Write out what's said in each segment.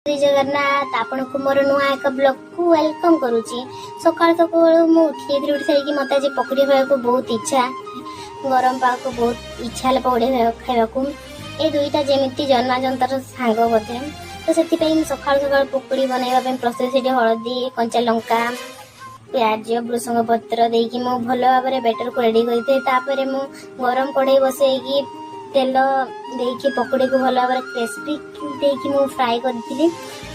श्री जगन्नाथ आपण को मोर नुआ एक ब्लॉग को वेलकम करूची। सकाळ सकाळ मु उठी सारी मत आज पकड़ी खाया को बहुत इच्छा, गरम पाग को बहुत इच्छा है पकड़ी खाया को। ये दुईटा जमी जन्माजंतर सांग बोधे, तो से सकाल सकाल पकड़ी बनवाई प्रस्तुत हलदी कंचा लंका प्याज भृसंग पत्र देकी मु भल भाव में बेटर को रेडी करते मु गरम कड़े बसैकी तेल देकी पकड़ी को भल भाव क्रिस्पी देकी मु फ्राए करी।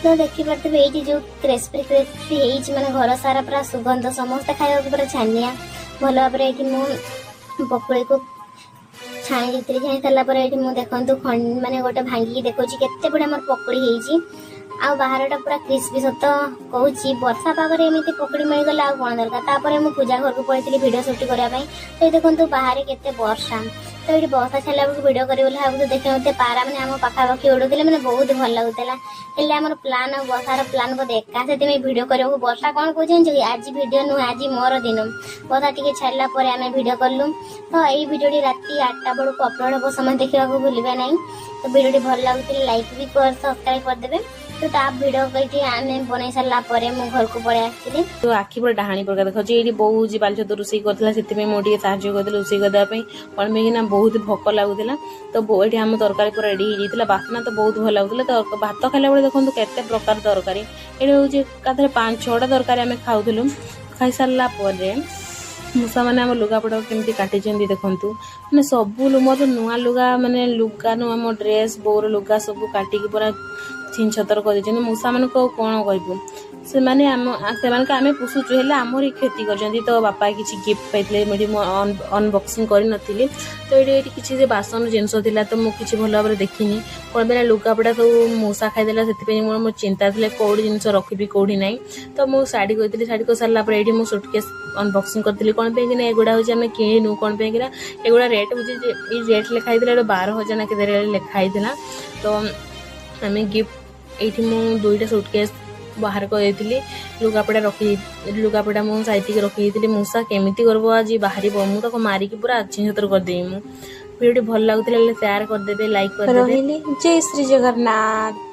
तो देखिपे ये जो क्रिस्पी क्रिस्पी माने घर सारा पूरा सुगंध समस्त खाया पूरा छानिया भल भाव में पकड़ी को छाणी दी। छाणी सारापर ये देखो माने गोटे भांगी देखो केते बड़े मोर पकड़ी होती आ बाहरटा पूरा क्रिस्पी सत कहूँ वर्षा पागरे एमती पकड़ी मिलगला आ कौन दरकार। तापर मुझे पूजा घर को पड़ती भिडियो सुट करने तो देखो बाहर केते वर्षा, तो ये वर्षा छाड़ा भिडियो करी भाव देखिए मत पारा मैंने आम पाखापाखि उड़ूले मैंने बहुत भल लगुला। हेल्ले आम प्लान वर्षार प्लान बोधे एका से भिडियो करने वर्षा कौन कहते आज भिडियो नुह आज मोर दिन वर्षा टी छाड़ा आम भिडियो कलु। तो यही भिडियो राति 8टा बेलू अपलोड हम समय देखा भूलें ना। तो भिडियो भल लगुले लाइक भी सब्सक्राइब करदे। तो आप भिडियो कही आम बन सारा मु घर को पड़े आसती। तो आखि पूरा डाणी प्रकार देखा ये बोऊ जी बाल छत रोसे करता से मुझे साहय करते रोसे करदेप कौन पे बहुत भोक लगुला। तो ये आम तरकारी पूरा रेडी हो जाता, बास्ना तो बहुत भल लगुला। तो भात खाला बेले देखो केते प्रकार तरकारी ये हूँ एकाथरे 5-6टा तरकारी आम खाऊलु। खाई सारा मूषा मैंने आम लुगापड़ा केमती काटी देखु मैंने सबू मोर नुआ लुगा माने लुगा नुआ मो ड्रेस बोर लुगा सब काटिकी पूरा छीन छतर कर मूषा मान को कौन कहबू से आम पुषुचु हेल्ले आमरी क्षति कर। तो बापा किसी गिफ्ट पाई अनबक्सिंग कर तो ये किसी बासन जिनस था तो मुझे भल भाव देखनी कौन पे लुगापड़ा सब मूषा खाईदेला से मो चिंता थी कौड़ी जिन रखी कौड़ी ना। तो मुझे शाढ़ी कही शाढ़ी कर सारापर ये मुझे सुटकेस अनबक्सिंग करी कौन पे एगुड़ा हूँ आम किणु कौन पे एगुड़ा रेट हूँ रेट लिखाई 12,000 ना के लिखाई। तो आम गिफ्ट ये मुझे 2टा सुटकेस बाहर कर लुगापड़ा रखी लुगापड़ा मुझे साइती रखी मूषा केमिति करब आज बाहर मुझे मारिकी पूरा अच्छी छतर करदेवी। भिडियो भल लगुला शेयर करदे लाइक कर। जय श्री जगन्नाथ।